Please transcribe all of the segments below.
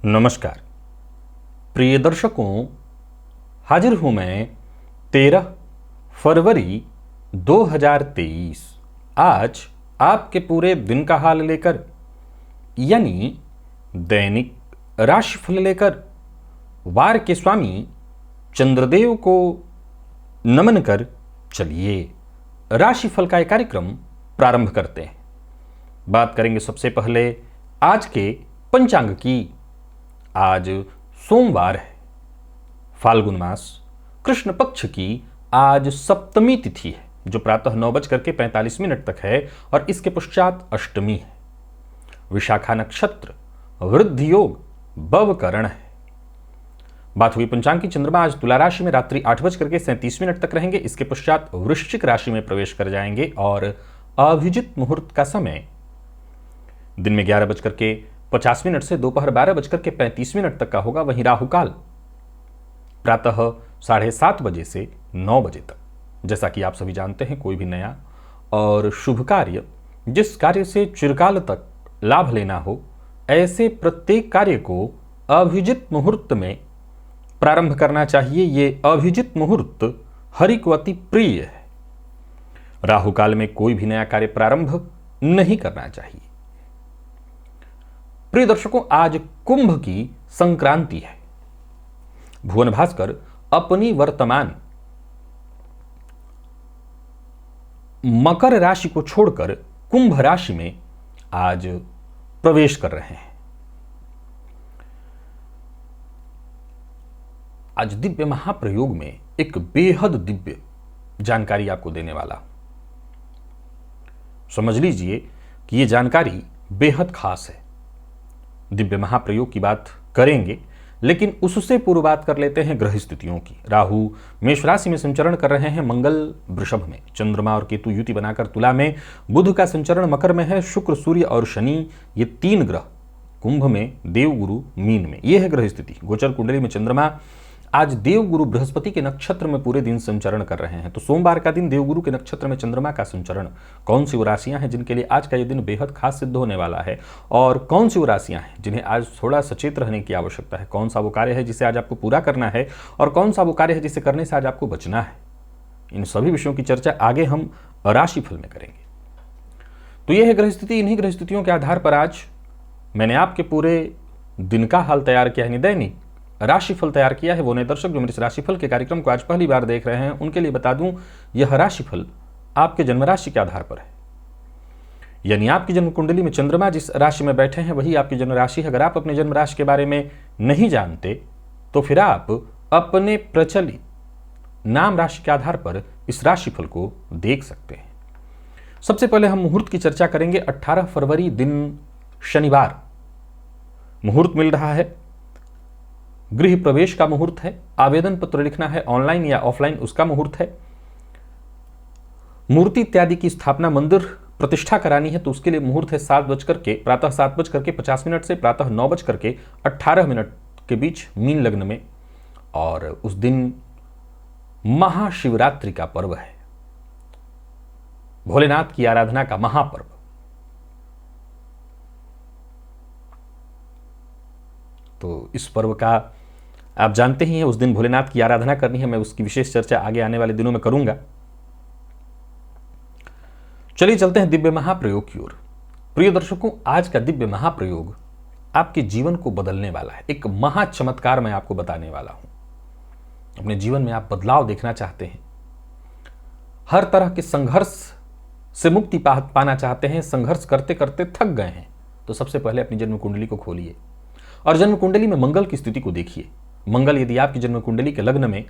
नमस्कार प्रिय दर्शकों, हाजिर हूं मैं 13 फरवरी 2023 आज आपके पूरे दिन का हाल लेकर, यानी दैनिक राशिफल लेकर वार के स्वामी चंद्रदेव को नमन कर चलिए राशिफल का एक कार्यक्रम प्रारंभ करते हैं। बात करेंगे सबसे पहले आज के पंचांग की। आज सोमवार है, फाल्गुन मास कृष्ण पक्ष की आज सप्तमी तिथि है, जो प्रातः 9:45 तक है और इसके पश्चात अष्टमी है। विशाखा नक्षत्र, वृद्धि योग, बवकरण है। बात हुई पंचांग की। चंद्रमा आज तुला राशि में रात्रि 8:37 तक रहेंगे। इसके पश्चात वृश्चिक राशि में प्रवेश कर जाएंगे और अभिजित मुहूर्त का समय दिन में 11:50 से दोपहर 12:35 तक का होगा। वहीं राहु काल प्रातः 7:30 बजे से 9 बजे तक। जैसा कि आप सभी जानते हैं, कोई भी नया और शुभ कार्य, जिस कार्य से चिरकाल तक लाभ लेना हो, ऐसे प्रत्येक कार्य को अभिजित मुहूर्त में प्रारंभ करना चाहिए। ये अभिजित मुहूर्त हरि को अति प्रिय है। राहु काल में कोई भी नया कार्य प्रारंभ नहीं करना चाहिए। प्रिय दर्शकों, आज कुंभ की संक्रांति है। भुवन भास्कर अपनी वर्तमान मकर राशि को छोड़कर कुंभ राशि में आज प्रवेश कर रहे हैं। आज दिव्य महाप्रयोग में एक बेहद दिव्य जानकारी आपको देने वाला। समझ लीजिए कि यह जानकारी बेहद खास है। दिव्य महाप्रयोग की बात करेंगे, लेकिन उससे पूर्व बात कर लेते हैं ग्रह स्थितियों की। राहु मेष राशि में संचरण कर रहे हैं, मंगल वृषभ में, चंद्रमा और केतु युति बनाकर तुला में, बुध का संचरण मकर में है, शुक्र सूर्य और शनि ये 3 ग्रह कुंभ में, देवगुरु मीन में। यह है ग्रह स्थिति। गोचर कुंडली में चंद्रमा आज देवगुरु बृहस्पति के नक्षत्र में पूरे दिन संचरण कर रहे हैं। तो सोमवार का दिन देवगुरु के नक्षत्र में चंद्रमा का संचरण, कौन सी वो राशियां हैं जिनके लिए आज का यह दिन बेहद खास सिद्ध होने वाला है, और कौन सी वो राशियां हैं जिन्हें आज थोड़ा सचेत रहने की आवश्यकता है, कौन सा वो कार्य है जिसे आज आपको पूरा करना है और कौन सा वो कार्य है जिसे करने से आज आपको बचना है, इन सभी विषयों की चर्चा आगे हम राशिफल में करेंगे। तो यह है ग्रह स्थिति। इन्हीं ग्रह स्थितियों के आधार पर आज मैंने आपके पूरे दिन का हाल तैयार किया है, दैनिक राशिफल तैयार किया है। वो नए दर्शक जो मेरे इस राशिफल के कार्यक्रम को आज पहली बार देख रहे हैं, उनके लिए बता दूं, यह राशिफल आपके जन्म राशि के आधार पर है। यानी आपकी जन्म कुंडली में चंद्रमा जिस राशि में बैठे हैं वही आपकी जन्म राशि है। अगर आप अपने जन्म राशि के बारे में नहीं जानते तो फिर आप अपने प्रचलित नाम राशि के आधार पर इस राशिफल को देख सकते हैं। सबसे पहले हम मुहूर्त की चर्चा करेंगे। 18 फरवरी दिन शनिवार मुहूर्त मिल रहा है। गृह प्रवेश का मुहूर्त है। आवेदन पत्र लिखना है ऑनलाइन या ऑफलाइन, उसका मुहूर्त है। मूर्ति इत्यादि की स्थापना, मंदिर प्रतिष्ठा करानी है तो उसके लिए मुहूर्त है प्रातः 7:50 से प्रातः 9:18 के बीच मीन लग्न में। और उस दिन महाशिवरात्रि का पर्व है, भोलेनाथ की आराधना का महापर्व। तो इस पर्व का आप जानते ही हैं, उस दिन भोलेनाथ की आराधना करनी है। मैं उसकी विशेष चर्चा आगे आने वाले दिनों में करूंगा। चलिए चलते हैं दिव्य महाप्रयोग की ओर। प्रिय दर्शकों, आज का दिव्य महाप्रयोग आपके जीवन को बदलने वाला है। एक महा चमत्कार मैं आपको बताने वाला हूं। अपने जीवन में आप बदलाव देखना चाहते हैं, हर तरह के संघर्ष से मुक्ति पाना चाहते हैं, संघर्ष करते करते थक गए हैं, तो सबसे पहले अपनी जन्म कुंडली को खोलिए और जन्म कुंडली में मंगल की स्थिति को देखिए। मंगल यदि आपकी जन्म कुंडली के लग्न में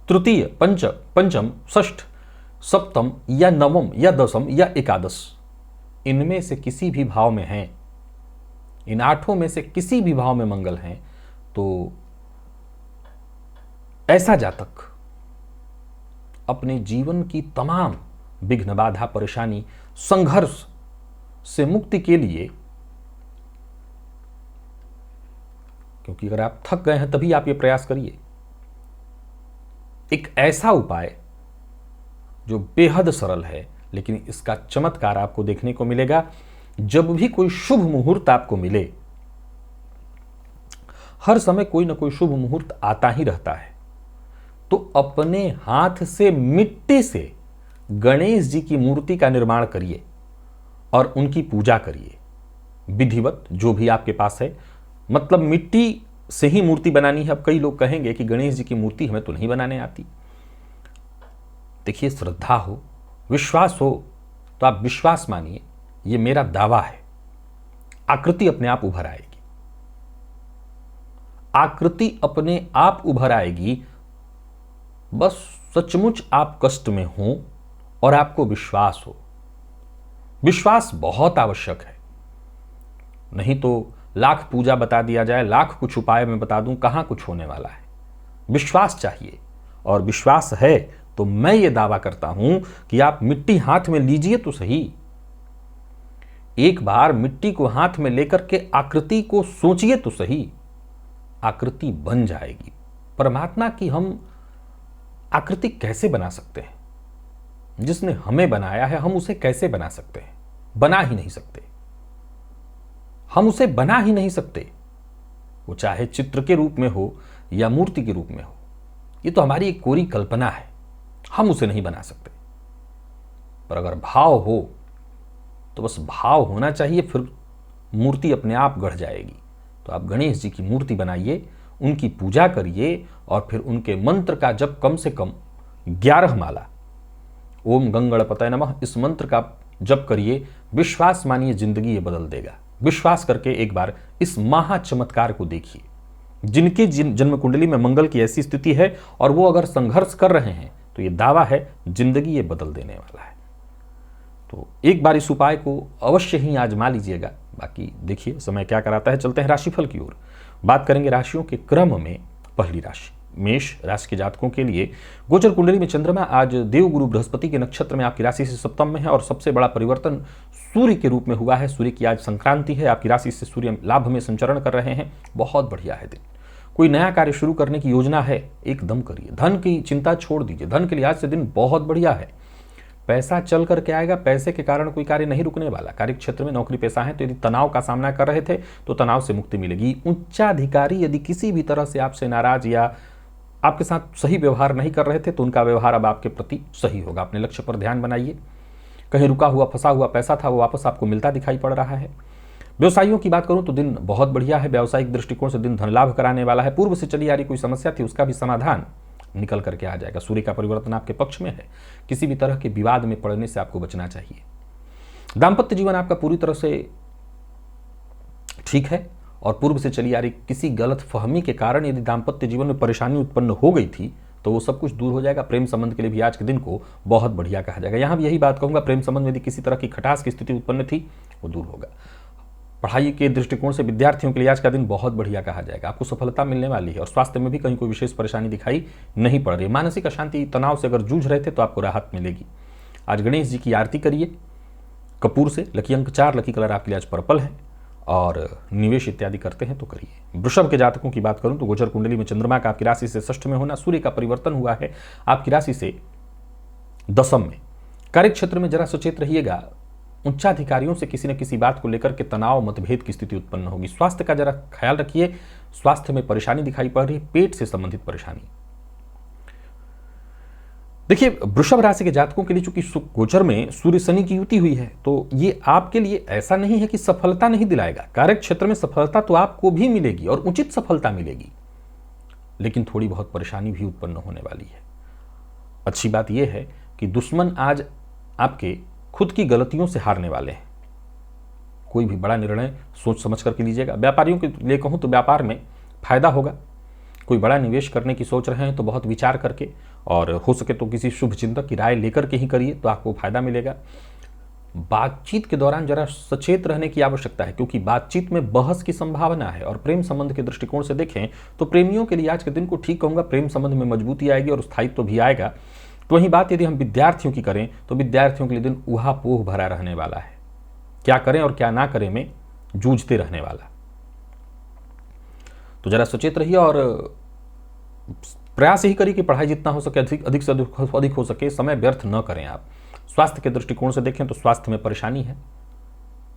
तृतीय, पंचम, षष्ठ, सप्तम या नवम या दसम या एकादश, इनमें से किसी भी भाव में हैं, इन 8 में से किसी भी भाव में मंगल हैं, तो ऐसा जातक अपने जीवन की तमाम विघ्न, बाधा, परेशानी, संघर्ष से मुक्ति के लिए, क्योंकि अगर आप थक गए हैं तभी आप ये प्रयास करिए, एक ऐसा उपाय जो बेहद सरल है, लेकिन इसका चमत्कार आपको देखने को मिलेगा जब भी कोई शुभ मुहूर्त आपको मिले हर समय कोई ना कोई शुभ मुहूर्त आता ही रहता है। तो अपने हाथ से मिट्टी से गणेश जी की मूर्ति का निर्माण करिए और उनकी पूजा करिए विधिवत, जो भी आपके पास है। मतलब मिट्टी से ही मूर्ति बनानी है। अब कई लोग कहेंगे कि गणेश जी की मूर्ति हमें तो नहीं बनाने आती। देखिए, श्रद्धा हो, विश्वास हो तो आप विश्वास मानिए, ये मेरा दावा है, आकृति अपने आप उभर आएगी। आकृति अपने आप उभर आएगी। बस सचमुच आप कष्ट में हो और आपको विश्वास हो। विश्वास बहुत आवश्यक है। नहीं तो लाख पूजा बता दिया जाए, लाख कुछ उपाय मैं बता दूं, कहां कुछ होने वाला है। विश्वास चाहिए, और विश्वास है तो मैं ये दावा करता हूं कि आप मिट्टी हाथ में लीजिए तो सही। एक बार मिट्टी को हाथ में लेकर के आकृति को सोचिए तो सही, आकृति बन जाएगी। परमात्मा की हम आकृति कैसे बना सकते हैं? जिसने हमें बनाया है हम उसे कैसे बना सकते हैं? बना ही नहीं सकते। हम उसे बना ही नहीं सकते, वो चाहे चित्र के रूप में हो या मूर्ति के रूप में हो। ये तो हमारी एक कोरी कल्पना है, हम उसे नहीं बना सकते। पर अगर भाव हो तो बस भाव होना चाहिए, फिर मूर्ति अपने आप गढ़ जाएगी। तो आप गणेश जी की मूर्ति बनाइए, उनकी पूजा करिए और फिर उनके मंत्र का जप कम से कम 11 माला ओम गंगणपतये नमः, इस मंत्र का जप करिए। विश्वास मानिए, जिंदगी ये बदल देगा। विश्वास करके एक बार इस महा चमत्कार को देखिए। जिनके जन्म कुंडली में मंगल की ऐसी स्थिति है और वो अगर संघर्ष कर रहे हैं तो ये दावा है, जिंदगी ये बदल देने वाला है। तो एक बार इस उपाय को अवश्य ही आजमा लीजिएगा। बाकी देखिए समय क्या कराता है। चलते हैं राशिफल की ओर। बात करेंगे राशियों के क्रम में। पहली राशि मेष राशि के जातकों के लिए गोचर कुंडली में चंद्रमा आज देवगुरु बृहस्पति के नक्षत्र में आपकी राशि से सप्तम में है और सबसे बड़ा परिवर्तन सूर्य के रूप में हुआ है। सूर्य की आज संक्रांति है। आपकी राशि से सूर्य लाभ में संचरण कर रहे हैं। बहुत बढ़िया है दिन। कोई नया कार्य शुरू करने की योजना है, एकदम करिए। धन की चिंता छोड़ दीजिए। धन के लिहाज से दिन बहुत बढ़िया है। पैसा चल करके आएगा। पैसे के कारण कोई कार्य नहीं रुकने वाला। कार्य क्षेत्र में नौकरी पेशा है तो यदि तनाव का सामना कर रहे थे तो तनाव से मुक्ति मिलेगी। उच्चाधिकारी यदि किसी भी तरह से आपसे नाराज या आपके साथ सही व्यवहार नहीं कर रहे थे तो उनका व्यवहार अब आपके प्रति सही होगा। अपने लक्ष्य पर ध्यान बनाइए। कहीं रुका हुआ फंसा हुआ पैसा था वो वापस आपको मिलता दिखाई पड़ रहा है। व्यवसायियों की बात करूं तो दिन बहुत बढ़िया है। व्यावसायिक दृष्टिकोण से दिन धन लाभ कराने वाला है। पूर्व से चली आ रही कोई समस्या थी उसका भी समाधान निकल करके आ जाएगा। सूर्य का परिवर्तन आपके पक्ष में है। किसी भी तरह के विवाद में पड़ने से आपको बचना चाहिए। दाम्पत्य जीवन आपका पूरी तरह से ठीक है और पूर्व से चली आ रही किसी गलत फहमी के कारण यदि दाम्पत्य जीवन में परेशानी उत्पन्न हो गई थी तो वो सब कुछ दूर हो जाएगा। प्रेम संबंध के लिए भी आज के दिन को बहुत बढ़िया कहा जाएगा। यहां भी यही बात कहूंगा, प्रेम संबंध में यदि किसी तरह की खटास की स्थिति उत्पन्न थी वो दूर होगा। पढ़ाई के दृष्टिकोण से विद्यार्थियों के लिए आज का दिन बहुत बढ़िया कहा जाएगा। आपको सफलता मिलने वाली है और स्वास्थ्य में भी कहीं कोई विशेष परेशानी दिखाई नहीं पड़ रही। मानसिक अशांति तनाव से अगर जूझ रहे थे तो आपको राहत मिलेगी। आज गणेश जी की आरती करिए कपूर से। लकी अंक 4, लकी कलर आपके लिए आज पर्पल है और निवेश इत्यादि करते हैं तो करिए। वृषभ के जातकों की बात करूं तो गोचर कुंडली में चंद्रमा का आपकी राशि से षष्ठ में होना, सूर्य का परिवर्तन हुआ है आपकी राशि से दशम में। कार्य क्षेत्र में जरा सचेत रहिएगा। उच्चाधिकारियों से किसी न किसी बात को लेकर के तनाव मतभेद की स्थिति उत्पन्न होगी। स्वास्थ्य का जरा ख्याल रखिए। स्वास्थ्य में परेशानी दिखाई पड़ रही है, पेट से संबंधित परेशानी। देखिए, वृषभ राशि के जातकों के लिए चूंकि गोचर में सूर्य शनि की युति हुई है तो ये आपके लिए ऐसा नहीं है कि सफलता नहीं दिलाएगा। कार्य क्षेत्र में सफलता तो आपको भी मिलेगी और उचित सफलता मिलेगी, लेकिन थोड़ी बहुत परेशानी भी उत्पन्न होने वाली है। अच्छी बात यह है कि दुश्मन आज आपके खुद की गलतियों से हारने वाले हैं। कोई भी बड़ा निर्णय सोच समझ करके लीजिएगा। व्यापारियों के लिए कहूं तो व्यापार में फायदा होगा। कोई बड़ा निवेश करने की सोच रहे हैं तो बहुत विचार करके और हो सके तो किसी शुभ चिंतक की राय लेकर के ही करिए तो आपको फायदा मिलेगा। बातचीत के दौरान जरा सचेत रहने की आवश्यकता है क्योंकि बातचीत में बहस की संभावना है। और प्रेम संबंध के दृष्टिकोण से देखें तो प्रेमियों के लिए आज के दिन को ठीक कहूंगा। प्रेम संबंध में मजबूती आएगी और स्थायित्व भी आएगा। तो वहीं बात यदि हम विद्यार्थियों की करें तो विद्यार्थियों के लिए दिन ऊहापोह भरा रहने वाला है। क्या करें और क्या ना करें में जूझते रहने वाला। तो जरा सचेत रहिए और प्रयास यही करिए कि पढ़ाई जितना हो सके अधिक से अधिक हो सके समय व्यर्थ न करें आप। स्वास्थ्य के दृष्टिकोण से देखें तो स्वास्थ्य में परेशानी है।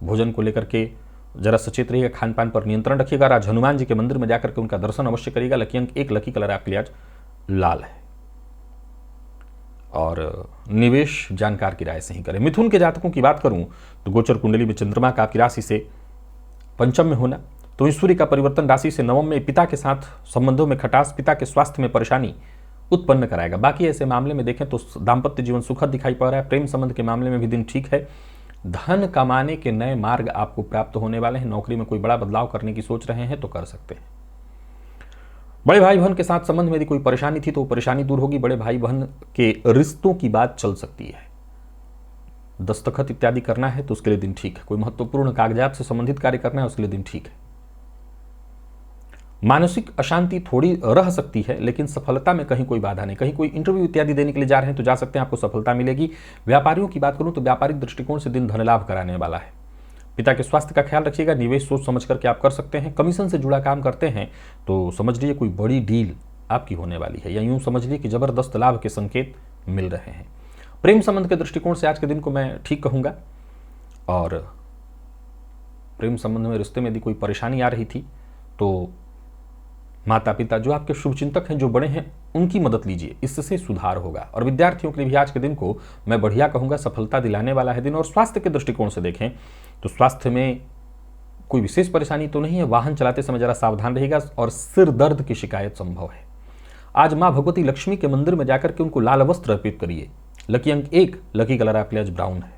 भोजन को लेकर के जरा सचेत रहिएगा, खान पान पर नियंत्रण रखिएगा। आज हनुमान जी के मंदिर में जाकर के उनका दर्शन अवश्य करिएगा। लकी अंक 1, लकी कलर आपके लिए आज लाल है। और निवेश जानकार की राय से ही करें। मिथुन के जातकों की बात करूं तो गोचर कुंडली में चंद्रमा का आपकी राशि से पंचम में होना, तो ईश्वरी का परिवर्तन राशि से नवम में पिता के साथ संबंधों में खटास, पिता के स्वास्थ्य में परेशानी उत्पन्न कराएगा। बाकी ऐसे मामले में देखें तो दाम्पत्य जीवन सुखद दिखाई पड़ रहा है। प्रेम संबंध के मामले में भी दिन ठीक है। धन कमाने के नए मार्ग आपको प्राप्त होने वाले हैं। नौकरी में कोई बड़ा बदलाव करने की सोच रहे हैं तो कर सकते हैं। बड़े भाई बहन के साथ संबंध में यदि कोई परेशानी थी तो परेशानी दूर होगी। बड़े भाई बहन के रिश्तों की बात चल सकती है। दस्तखत इत्यादि करना है तो उसके लिए दिन ठीक है। कोई महत्वपूर्ण कागजात से संबंधित कार्य करना है उसके लिए दिन ठीक है। मानसिक अशांति थोड़ी रह सकती है, लेकिन सफलता में कहीं कोई बाधा नहीं। कहीं कोई इंटरव्यू इत्यादि देने के लिए जा रहे हैं तो जा सकते हैं, आपको सफलता मिलेगी। व्यापारियों की बात करूं तो व्यापारिक दृष्टिकोण से दिन धन लाभ कराने वाला है। पिता के स्वास्थ्य का ख्याल रखिएगा। निवेश सोच समझ करके आप कर सकते हैं। कमीशन से जुड़ा काम करते हैं तो समझ लीजिए कोई बड़ी डील आपकी होने वाली है, या यूं समझ लीजिए कि जबरदस्त लाभ के संकेत मिल रहे हैं। प्रेम संबंध के दृष्टिकोण से आज के दिन को मैं ठीक कहूंगा। और प्रेम संबंध में रिश्ते में यदि कोई परेशानी आ रही थी तो माता पिता जो आपके शुभचिंतक हैं, जो बड़े हैं, उनकी मदद लीजिए, इससे सुधार होगा। और विद्यार्थियों के लिए भी आज के दिन को मैं बढ़िया कहूंगा, सफलता दिलाने वाला है दिन। और स्वास्थ्य के दृष्टिकोण से देखें तो स्वास्थ्य में कोई विशेष परेशानी तो नहीं है। वाहन चलाते समय जरा सावधान रहिएगा और सिर दर्द की शिकायत संभव है। आज मां भगवती लक्ष्मी के मंदिर में जाकर के उनको लाल वस्त्र अर्पित करिए। लकी अंक 1, लकी कलर आपके लिए आज ब्राउन है।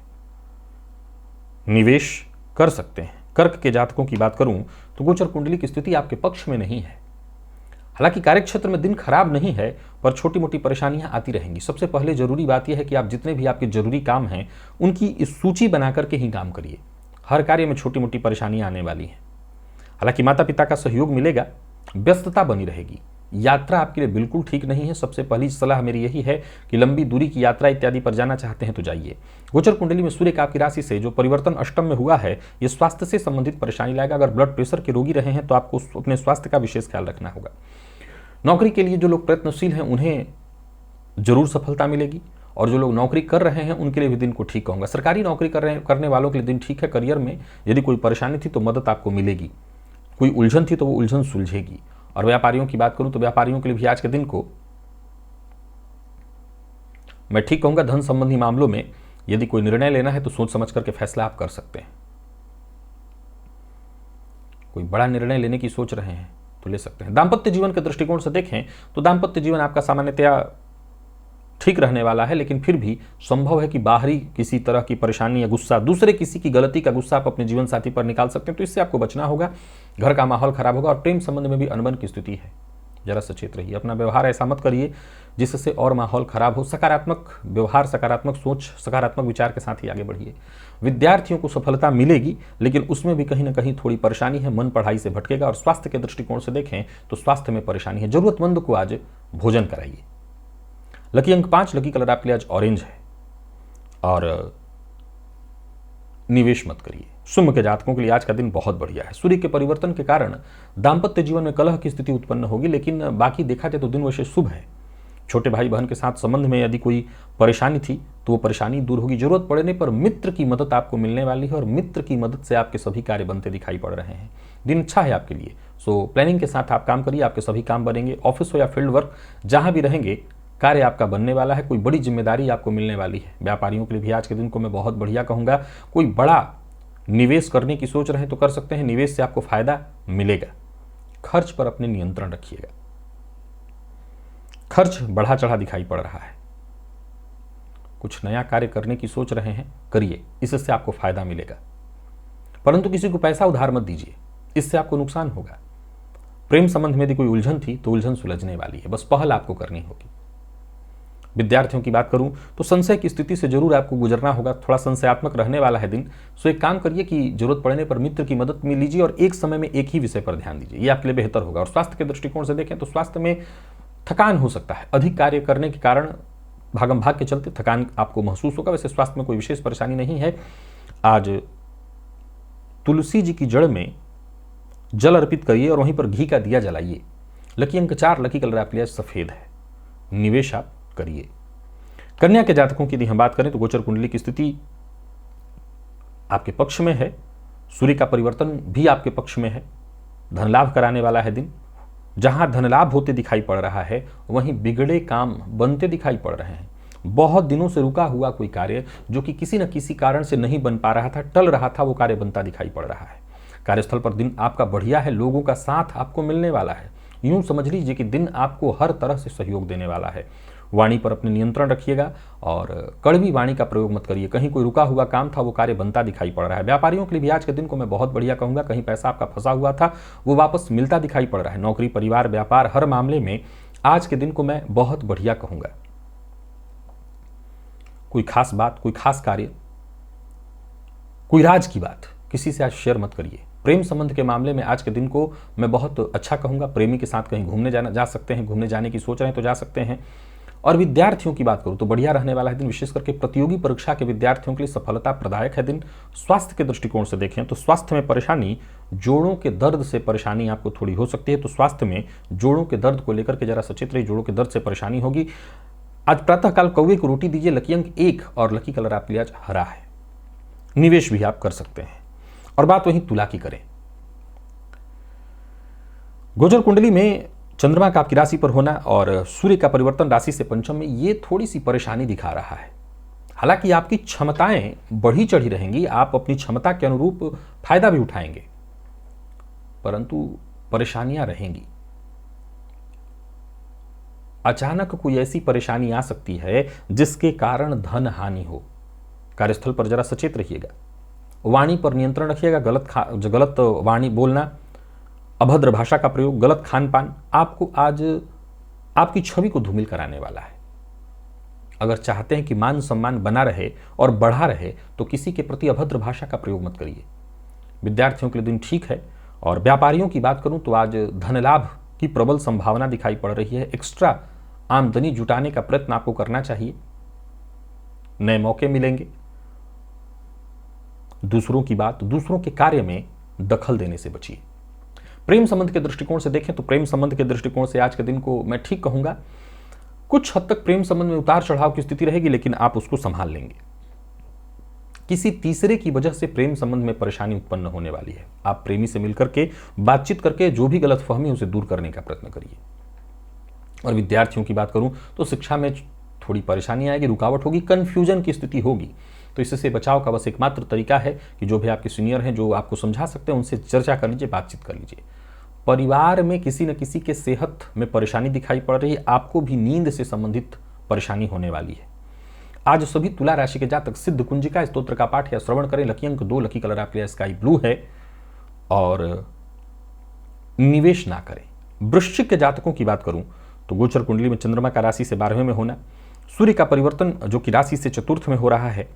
निवेश कर सकते हैं। कर्क के जातकों की बात करूं तो गोचर कुंडली की स्थिति आपके पक्ष में नहीं है। हालांकि कार्यक्षेत्र में दिन खराब नहीं है, पर छोटी मोटी परेशानियां आती रहेंगी। सबसे पहले जरूरी बात यह है कि आप जितने भी आपके जरूरी काम हैं उनकी इस सूची बना करके ही काम करिए। हर कार्य में छोटी मोटी परेशानियां आने वाली हैं। हालांकि माता पिता का सहयोग मिलेगा, व्यस्तता बनी रहेगी। यात्रा आपके लिए बिल्कुल ठीक नहीं है। सबसे पहली सलाह मेरी यही है कि लंबी दूरी की यात्रा इत्यादि पर जाना चाहते हैं तो जाइए। गोचर कुंडली में सूर्य का आपकी राशि से जो परिवर्तन अष्टम में हुआ है, ये स्वास्थ्य से संबंधित परेशानी लाएगा। अगर ब्लड प्रेशर के रोगी रहे हैं तो आपको अपने स्वास्थ्य का विशेष ख्याल रखना होगा। नौकरी के लिए जो लोग प्रयत्नशील हैं उन्हें जरूर सफलता मिलेगी, और जो लोग नौकरी कर रहे हैं उनके लिए भी दिन को ठीक कहूंगा। सरकारी नौकरी करने वालों के लिए दिन ठीक है। करियर में यदि कोई परेशानी थी तो मदद आपको मिलेगी। कोई उलझन थी तो वो उलझन सुलझेगी। और व्यापारियों की बात करूं तो व्यापारियों के लिए भी आज के दिन को मैं ठीक कहूंगा। धन संबंधी मामलों में यदि कोई निर्णय लेना है तो सोच समझ करके फैसला आप कर सकते हैं। कोई बड़ा निर्णय लेने की सोच रहे हैं तो ले सकते हैं। दाम्पत्य जीवन के दृष्टिकोण से देखें तो दाम्पत्य जीवन आपका सामान्यतया ठीक रहने वाला है, लेकिन फिर भी संभव है कि बाहरी किसी तरह की परेशानी या गुस्सा, दूसरे किसी की गलती का गुस्सा आप अपने जीवन साथी पर निकाल सकते हैं, तो इससे आपको बचना होगा। घर का माहौल खराब होगा और प्रेम संबंध में भी अनबन की स्थिति है। जरा सचेत रहिए। अपना व्यवहार ऐसा मत करिए जिससे और माहौल खराब हो। सकारात्मक व्यवहार, सकारात्मक सोच, सकारात्मक विचार के साथ ही आगे बढ़िए। विद्यार्थियों को सफलता मिलेगी, लेकिन उसमें भी कहीं ना कहीं थोड़ी परेशानी है। मन पढ़ाई से भटकेगा। और स्वास्थ्य के दृष्टिकोण से देखें तो स्वास्थ्य में परेशानी है। जरूरतमंद को आज भोजन कराइए। लकी अंक 5, लकी कलर आपके लिए आज ऑरेंज है। और निवेश मत करिए। शुंभ के जातकों के लिए आज का दिन बहुत बढ़िया है। सूर्य के परिवर्तन के कारण दाम्पत्य जीवन में कलह की स्थिति उत्पन्न होगी, लेकिन बाकी देखा जाए तो दिन वैसे शुभ है। छोटे भाई बहन के साथ संबंध में यदि कोई परेशानी थी तो वो परेशानी दूर होगी। जरूरत पड़ने पर मित्र की मदद आपको मिलने वाली है, और मित्र की मदद से आपके सभी कार्य बनते दिखाई पड़ रहे हैं। दिन अच्छा है आपके लिए। सो प्लानिंग के साथ आप काम करिए, आपके सभी काम बनेंगे। ऑफिस हो या फील्ड वर्क, जहां भी रहेंगे कार्य आपका बनने वाला है। कोई बड़ी जिम्मेदारी आपको मिलने वाली है। व्यापारियों के लिए भी आज के दिन को मैं बहुत बढ़िया कहूंगा। कोई बड़ा निवेश करने की सोच रहे हैं तो कर सकते हैं। निवेश से आपको फायदा मिलेगा। खर्च पर अपने नियंत्रण रखिएगा। खर्च बढ़ा चढ़ा दिखाई पड़ रहा है। कुछ नया कार्य करने की सोच रहे हैं, करिए, इससे आपको फायदा मिलेगा। परंतु किसी को पैसा उधार मत दीजिए, इससे आपको नुकसान होगा। प्रेम संबंध में यदि कोई उलझन थी तो उलझन सुलझने वाली है, बस पहल आपको करनी होगी। विद्यार्थियों की बात करूं तो संशय की स्थिति से जरूर आपको गुजरना होगा। थोड़ा संशयात्मक रहने वाला है दिन। सो एक काम करिए कि जरूरत पड़ने पर मित्र की मदद में लीजिए और एक समय में एक ही विषय पर ध्यान दीजिए, ये आपके लिए बेहतर होगा। और स्वास्थ्य के दृष्टिकोण से देखें तो स्वास्थ्य में थकान हो सकता है। अधिक कार्य करने के कारण भागम भाग के चलते थकान आपको महसूस होगा। वैसे स्वास्थ्य में कोई विशेष परेशानी नहीं है। आज तुलसी जी की जड़ में जल अर्पित करिए और वहीं पर घी का दिया जलाइए। लकी अंक 4, लकी कलर आपके लिए सफेद है। निवेश आप करिए। कन्या के जातकों की यदि हम बात करें तो गोचर कुंडली की स्थिति आपके पक्ष में है। सूर्य का परिवर्तन भी आपके पक्ष में है, धन लाभ कराने वाला है दिन। जहां धन लाभ होते दिखाई पड़ रहा है वहीं बिगड़े काम बनते दिखाई पड़ रहे हैं। बहुत दिनों से रुका हुआ कोई कार्य जो कि किसी न किसी कारण से नहीं बन पा रहा था, टल रहा था, वो कार्य बनता दिखाई पड़ रहा है। कार्यस्थल पर दिन आपका बढ़िया है, लोगों का साथ आपको मिलने वाला है। यूं समझ लीजिए कि दिन आपको हर तरह से सहयोग देने वाला है। वाणी पर अपने नियंत्रण रखिएगा और कड़वी वाणी का प्रयोग मत करिए। कहीं कोई रुका हुआ काम था, वो कार्य बनता दिखाई पड़ रहा है। व्यापारियों के लिए भी आज के दिन को मैं बहुत बढ़िया कहूंगा। कहीं पैसा आपका फंसा हुआ था, वो वापस मिलता दिखाई पड़ रहा है। नौकरी, परिवार, व्यापार, हर मामले में आज के दिन को मैं बहुत बढ़िया कहूंगा। कोई खास बात, कोई खास कार्य, कोई राज की बात किसी से आज शेयर मत करिए। प्रेम संबंध के मामले में आज के दिन को मैं बहुत अच्छा कहूंगा। प्रेमी के साथ कहीं घूमने जा सकते हैं, घूमने जाने की सोच रहे हैं तो जा सकते हैं। और विद्यार्थियों की बात करूं तो बढ़िया रहने वाला है दिन। विशेष करके प्रतियोगी परीक्षा के विद्यार्थियों के लिए सफलता प्रदायक है दिन। स्वास्थ्य के दृष्टिकोण से देखें तो स्वास्थ्य में परेशानी, जोड़ों के दर्द से परेशानी आपको थोड़ी हो सकती है, तो स्वास्थ्य में जोड़ों के दर्द को लेकर के जरा सचेत रहिए। जोड़ों के दर्द से परेशानी होगी। आज प्रातःकाल कौवे को रोटी दीजिए। लकी अंक 1 और लकी कलर आपके लिए आज हरा है। निवेश भी आप कर सकते हैं। और बात वहीं तुला की करें। गोचर कुंडली में चंद्रमा का आपकी राशि पर होना और सूर्य का परिवर्तन राशि से पंचम में, ये थोड़ी सी परेशानी दिखा रहा है। हालांकि आपकी क्षमताएं बढ़ी चढ़ी रहेंगी, आप अपनी क्षमता के अनुरूप फायदा भी उठाएंगे, परंतु परेशानियां रहेंगी। अचानक कोई ऐसी परेशानी आ सकती है जिसके कारण धन हानि हो। कार्यस्थल पर जरा सचेत रहिएगा। वाणी पर नियंत्रण रखिएगा। गलत वाणी बोलना, अभद्र भाषा का प्रयोग, गलत खान पान आपको आज आपकी छवि को धूमिल कराने वाला है। अगर चाहते हैं कि मान सम्मान बना रहे और बढ़ा रहे तो किसी के प्रति अभद्र भाषा का प्रयोग मत करिए। विद्यार्थियों के लिए दिन ठीक है। और व्यापारियों की बात करूं तो आज धन लाभ की प्रबल संभावना दिखाई पड़ रही है। एक्स्ट्रा आमदनी जुटाने का प्रयत्न आपको करना चाहिए। नए मौके मिलेंगे। दूसरों की बात, दूसरों के कार्य में दखल देने से बचिए। प्रेम संबंध के दृष्टिकोण से देखें तो प्रेम संबंध के दृष्टिकोण से आज के दिन को मैं ठीक कहूंगा। कुछ हद तक प्रेम संबंध में उतार चढ़ाव की स्थिति रहेगी, लेकिन आप उसको संभाल लेंगे। किसी तीसरे की वजह से प्रेम संबंध में परेशानी उत्पन्न होने वाली है। आप प्रेमी से मिलकर के बातचीत करके जो भी गलतफहमी उसे दूर करने का प्रयत्न करिए। और विद्यार्थियों की बात करूं तो शिक्षा में थोड़ी परेशानी आएगी, रुकावट होगी, कंफ्यूजन की स्थिति होगी। तो इससे बचाव का बस एकमात्र तरीका है कि जो भी आपके सीनियर हैं, जो आपको समझा सकते हैं, उनसे चर्चा कर लीजिए, बातचीत कर लीजिए। परिवार में किसी न किसी के सेहत में परेशानी दिखाई पड़ रही है। आपको भी नींद से संबंधित परेशानी होने वाली है। आज सभी तुला राशि के जातक सिद्ध कुंजिका स्तोत्र का पाठ या श्रवण करें। लकी अंक 2, लकी कलर आपके लिए स्काई ब्लू है। और निवेश ना करें। वृश्चिक के जातकों की बात करूं तो गोचर कुंडली में चंद्रमा का राशि से 12वें में होना, सूर्य का परिवर्तन जो कि राशि से चतुर्थ में हो रहा है,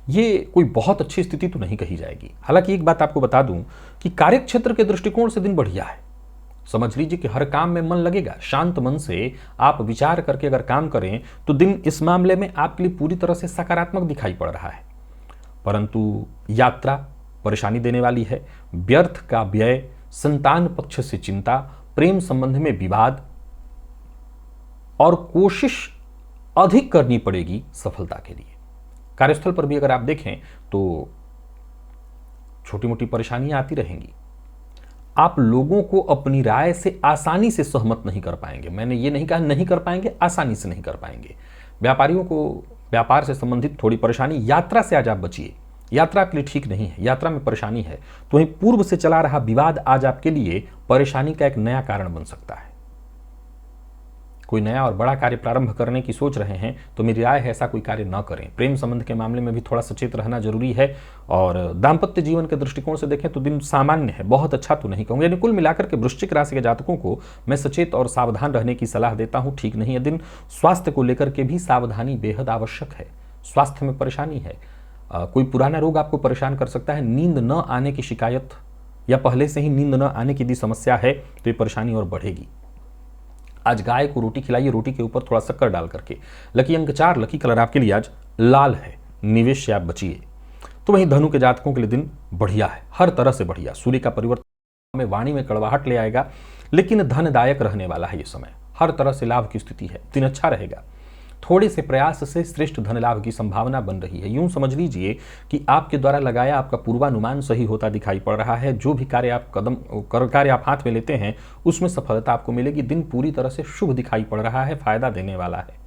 ये कोई बहुत अच्छी स्थिति तो नहीं कही जाएगी। हालांकि एक बात आपको बता दूं कि कार्यक्षेत्र के दृष्टिकोण से दिन बढ़िया है। समझ लीजिए कि हर काम में मन लगेगा। शांत मन से आप विचार करके अगर काम करें तो दिन इस मामले में आपके लिए पूरी तरह से सकारात्मक दिखाई पड़ रहा है। परंतु यात्रा परेशानी देने वाली है। व्यर्थ का व्यय, संतान पक्ष से चिंता, प्रेम संबंध में विवाद और कोशिश अधिक करनी पड़ेगी सफलता के लिए। कार्यस्थल पर भी अगर आप देखें तो छोटी मोटी परेशानियां आती रहेंगी। आप लोगों को अपनी राय से आसानी से सहमत नहीं कर पाएंगे। मैंने ये नहीं कहा नहीं कर पाएंगे, आसानी से नहीं कर पाएंगे। व्यापारियों को व्यापार से संबंधित थोड़ी परेशानी, यात्रा से आज आप बचिए। यात्रा आपके लिए ठीक नहीं है, यात्रा में परेशानी है। तो वहीं पूर्व से चला रहा विवाद आज आपके लिए परेशानी का एक नया कारण बन सकता है। कोई नया और बड़ा कार्य प्रारंभ करने की सोच रहे हैं तो मेरी राय है ऐसा कोई कार्य न करें। प्रेम संबंध के मामले में भी थोड़ा सचेत रहना जरूरी है। और दाम्पत्य जीवन के दृष्टिकोण से देखें तो दिन सामान्य है, बहुत अच्छा तो नहीं कहूंगा। यानी कुल मिलाकर के वृश्चिक राशि के जातकों को मैं सचेत और सावधान रहने की सलाह देता हूं। ठीक नहीं है दिन। स्वास्थ्य को लेकर के भी सावधानी बेहद आवश्यक है। स्वास्थ्य में परेशानी है। कोई पुराना रोग आपको परेशान कर सकता है। नींद न आने की शिकायत या पहले से ही नींद न आने की यदि समस्या है तो ये परेशानी और बढ़ेगी। आज गाय को रोटी खिलाइए, रोटी के ऊपर थोड़ा शक्कर डाल करके। लकी अंक 4, लकी कलर आपके लिए आज लाल है। निवेश से आप बचिए। तो वहीं धनु के जातकों के लिए दिन बढ़िया है, हर तरह से बढ़िया। सूर्य का परिवर्तन में वाणी में कड़वाहट ले आएगा, लेकिन धनदायक रहने वाला है ये समय। हर तरह से लाभ की स्थिति है, दिन अच्छा रहेगा। थोड़े से प्रयास से श्रेष्ठ धन लाभ की संभावना बन रही है। यूं समझ लीजिए कि आपके द्वारा लगाया आपका पूर्वानुमान सही होता दिखाई पड़ रहा है। जो भी कार्य आप हाथ में लेते हैं उसमें सफलता आपको मिलेगी। दिन पूरी तरह से शुभ दिखाई पड़ रहा है, फायदा देने वाला है।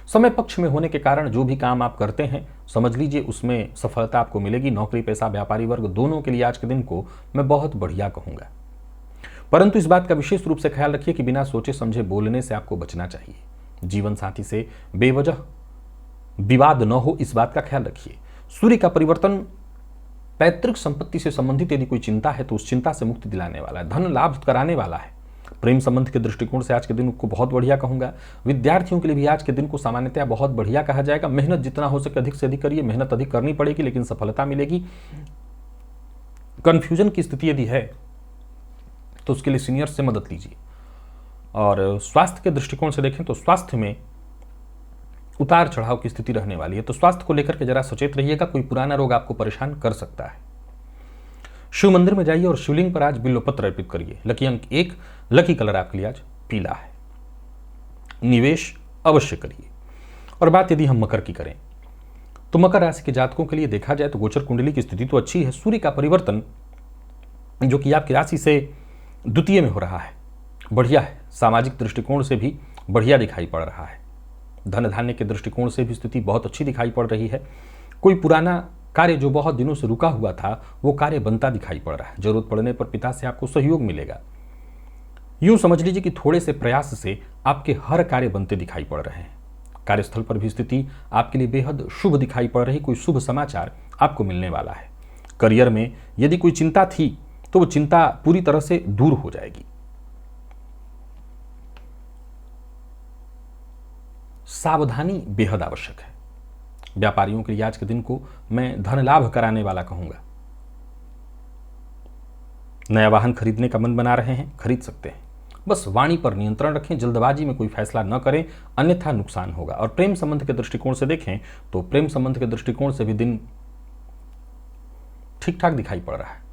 समय पक्ष में होने के कारण जो भी काम आप करते हैं समझ लीजिए उसमें सफलता आपको मिलेगी। नौकरी पेशा व्यापारी वर्ग दोनों के लिए आज के दिन को मैं बहुत बढ़िया कहूंगा। परंतु इस बात का विशेष रूप से ख्याल रखिए कि बिना सोचे समझे बोलने से आपको बचना चाहिए। जीवन साथी से बेवजह विवाद न हो, इस बात का ख्याल रखिए। सूर्य का परिवर्तन पैतृक संपत्ति से संबंधित यदि कोई चिंता है तो उस चिंता से मुक्ति दिलाने वाला है, धन लाभ कराने वाला है। प्रेम संबंध के दृष्टिकोण से आज के दिन को बहुत बढ़िया कहूंगा। विद्यार्थियों के लिए भी आज के दिन को सामान्यतया बहुत बढ़िया कहा जाएगा। मेहनत जितना हो सके अधिक से अधिक करिए, मेहनत अधिक करनी पड़ेगी लेकिन सफलता मिलेगी। कंफ्यूजन की स्थिति यदि है तो उसके लिए सीनियर से मदद लीजिए। और स्वास्थ्य के दृष्टिकोण से देखें तो स्वास्थ्य में उतार चढ़ाव की स्थिति रहने वाली है, तो स्वास्थ्य को लेकर के जरा सचेत रहिएगा। कोई पुराना रोग आपको परेशान कर सकता है। शिव मंदिर में जाइए और शिवलिंग पर आज बिल्वपत्र अर्पित करिए। लकी अंक 1, लकी कलर आपके लिए आज पीला है। निवेश अवश्य करिए। और बात यदि हम मकर की करें तो मकर राशि के जातकों के लिए देखा जाए तो गोचर कुंडली की स्थिति तो अच्छी है। सूर्य का परिवर्तन जो कि आपकी राशि से द्वितीय में हो रहा है, बढ़िया है। सामाजिक दृष्टिकोण से भी बढ़िया दिखाई पड़ रहा है। धन धान्य के दृष्टिकोण से भी स्थिति बहुत अच्छी दिखाई पड़ रही है। कोई पुराना कार्य जो बहुत दिनों से रुका हुआ था वो कार्य बनता दिखाई पड़ रहा है। जरूरत पड़ने पर पिता से आपको सहयोग मिलेगा। यूं समझ लीजिए कि थोड़े से प्रयास से आपके हर कार्य बनते दिखाई पड़ रहे हैं। कार्यस्थल पर भी स्थिति आपके लिए बेहद शुभ दिखाई पड़ रही। कोई शुभ समाचार आपको मिलने वाला है। करियर में यदि कोई चिंता थी तो वो चिंता पूरी तरह से दूर हो जाएगी। सावधानी बेहद आवश्यक है। व्यापारियों के लिए आज के दिन को मैं धन लाभ कराने वाला कहूंगा। नया वाहन खरीदने का मन बना रहे हैं, खरीद सकते हैं। बस वाणी पर नियंत्रण रखें, जल्दबाजी में कोई फैसला न करें, अन्यथा नुकसान होगा। और प्रेम संबंध के दृष्टिकोण से देखें तो प्रेम संबंध के दृष्टिकोण से भी दिन ठीक ठाक दिखाई पड़ रहा है।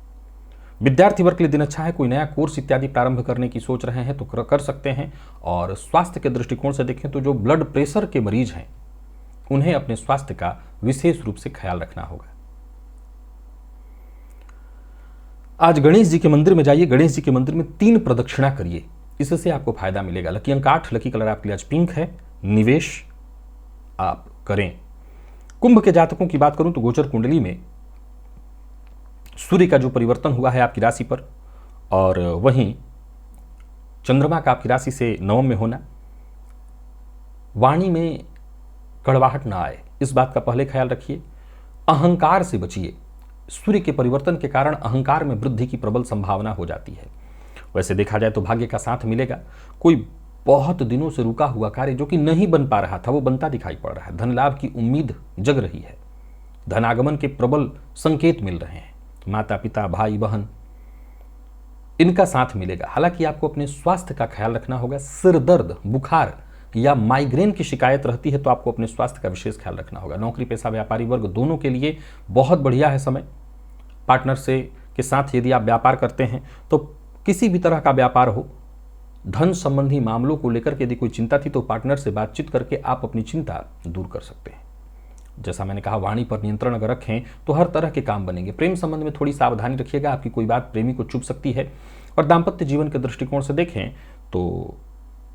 विद्यार्थी वर्ग के लिए दिन अच्छा है। कोई नया कोर्स इत्यादि प्रारंभ करने की सोच रहे हैं तो कर सकते हैं। और स्वास्थ्य के दृष्टिकोण से देखें तो जो ब्लड प्रेशर के मरीज हैं उन्हें अपने स्वास्थ्य का विशेष रूप से ख्याल रखना होगा। आज गणेश जी के मंदिर में जाइए, गणेश जी के मंदिर में 3 प्रदक्षिणा करिए, इससे आपको फायदा मिलेगा। लकी अंक 8, लकी कलर आपके लिए आज पिंक है। निवेश आप करें। कुंभ के जातकों की बात करूं तो गोचर कुंडली में सूर्य का जो परिवर्तन हुआ है आपकी राशि पर, और वहीं चंद्रमा का आपकी राशि से नवम में होना, वाणी में कड़वाहट ना आए, इस बात का पहले ख्याल रखिए। अहंकार से बचिए। सूर्य के परिवर्तन के कारण अहंकार में वृद्धि की प्रबल संभावना हो जाती है। वैसे देखा जाए तो भाग्य का साथ मिलेगा। कोई बहुत दिनों से रुका हुआ कार्य जो कि नहीं बन पा रहा था वो बनता दिखाई पड़ रहा है। धन लाभ की उम्मीद जग रही है। धनागमन के प्रबल संकेत मिल रहे हैं। माता पिता भाई बहन इनका साथ मिलेगा। हालांकि आपको अपने स्वास्थ्य का ख्याल रखना होगा। सिर दर्द, बुखार या माइग्रेन की शिकायत रहती है तो आपको अपने स्वास्थ्य का विशेष ख्याल रखना होगा। नौकरी पेशा व्यापारी वर्ग दोनों के लिए बहुत बढ़िया है समय। पार्टनर से के साथ यदि आप व्यापार करते हैं तो किसी भी तरह का व्यापार हो, धन संबंधी मामलों को लेकर के यदि कोई चिंता थी तो पार्टनर से बातचीत करके आप अपनी चिंता दूर कर सकते हैं। जैसा मैंने कहा, वाणी पर नियंत्रण अगर रखें तो हर तरह के काम बनेंगे। प्रेम संबंध में थोड़ी सावधानी रखिएगा, आपकी कोई बात प्रेमी को चुभ सकती है। और दाम्पत्य जीवन के दृष्टिकोण से देखें तो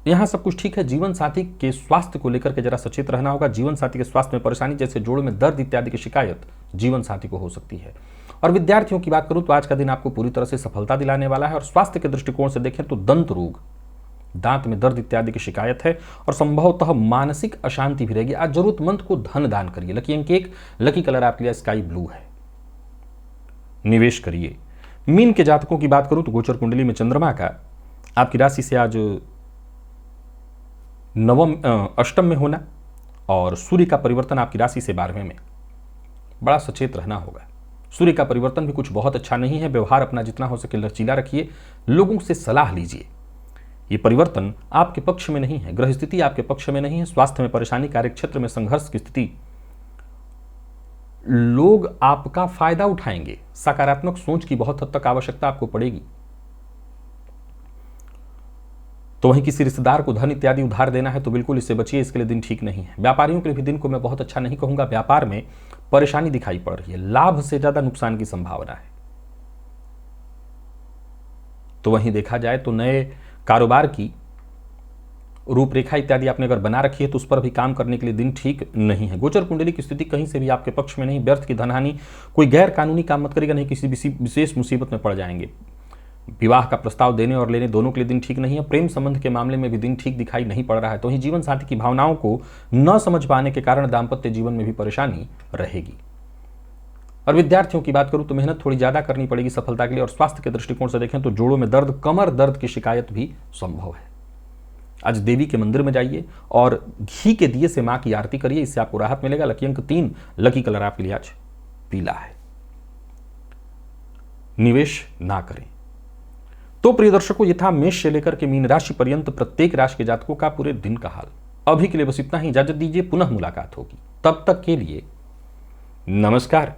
यहाँ सब कुछ ठीक है। जीवन साथी के स्वास्थ्य को लेकर के जरा सचेत रहना होगा। जीवन साथी के स्वास्थ्य में परेशानी जैसे जोड़ में दर्द इत्यादि की शिकायत जीवन साथी को हो सकती है। और विद्यार्थियों की बात करूं तो आज का दिन आपको पूरी तरह से सफलता दिलाने वाला है। और स्वास्थ्य के दृष्टिकोण से देखें तो दंत रोग, दांत में दर्द इत्यादि की शिकायत है और संभवतः मानसिक अशांति भी रहेगी। आज जरूरतमंद को धन दान करिए। लकी अंक 1, लकी कलर आपके लिए स्काई ब्लू है। निवेश करिए। मीन के जातकों की बात करूं तो गोचर कुंडली में चंद्रमा का आपकी राशि से आज अष्टम में होना और सूर्य का परिवर्तन आपकी राशि से 12वें में, बड़ा सचेत रहना होगा। सूर्य का परिवर्तन भी कुछ बहुत अच्छा नहीं है। व्यवहार अपना जितना हो सके लचीला रखिए। लोगों से सलाह लीजिए। ये परिवर्तन आपके पक्ष में नहीं है। ग्रह स्थिति आपके पक्ष में नहीं है। स्वास्थ्य में परेशानी, कार्यक्षेत्र में संघर्ष की स्थिति, लोग आपका फायदा उठाएंगे। सकारात्मक सोच की बहुत हद तक आवश्यकता आपको पड़ेगी। तो वहीं किसी रिश्तेदार को धन इत्यादि उधार देना है तो बिल्कुल इससे बचिए, इसके लिए दिन ठीक नहीं है। व्यापारियों के लिए भी दिन को मैं बहुत अच्छा नहीं कहूंगा। व्यापार में परेशानी दिखाई पड़ रही है, लाभ से ज्यादा नुकसान की संभावना है। तो वहीं देखा जाए तो नए कारोबार की रूपरेखा इत्यादि आपने अगर बना रखी है तो उस पर भी काम करने के लिए दिन ठीक नहीं है। गोचर कुंडली की स्थिति कहीं से भी आपके पक्ष में नहीं। व्यर्थ की धनहानि, कोई गैर कानूनी काम मत करिएगा, नहीं किसी विशेष मुसीबत में पड़ जाएंगे। विवाह का प्रस्ताव देने और लेने दोनों के लिए दिन ठीक नहीं है। प्रेम संबंध के मामले में भी दिन ठीक दिखाई नहीं पड़ रहा है। तो वहीं जीवन साथी की भावनाओं को न समझ पाने के कारण दाम्पत्य जीवन में भी परेशानी रहेगी। और विद्यार्थियों की बात करूं तो मेहनत थोड़ी ज्यादा करनी पड़ेगी सफलता के लिए। और स्वास्थ्य के दृष्टिकोण से देखें तो जोड़ों में दर्द, कमर दर्द की शिकायत भी संभव है। आज देवी के मंदिर में जाइए और घी के दिए से मां की आरती करिए, इससे आपको राहत मिलेगा। लकी अंक 3, लकी कलर आपके लिए आज पीला है। निवेश ना करें। तो प्रिय दर्शकों, ये था मेष से लेकर के मीन राशि पर्यंत प्रत्येक राशि के जातकों का पूरे दिन का हाल। अभी के लिए बस इतना ही, इजाजत दीजिए, पुनः मुलाकात होगी। तब तक के लिए नमस्कार।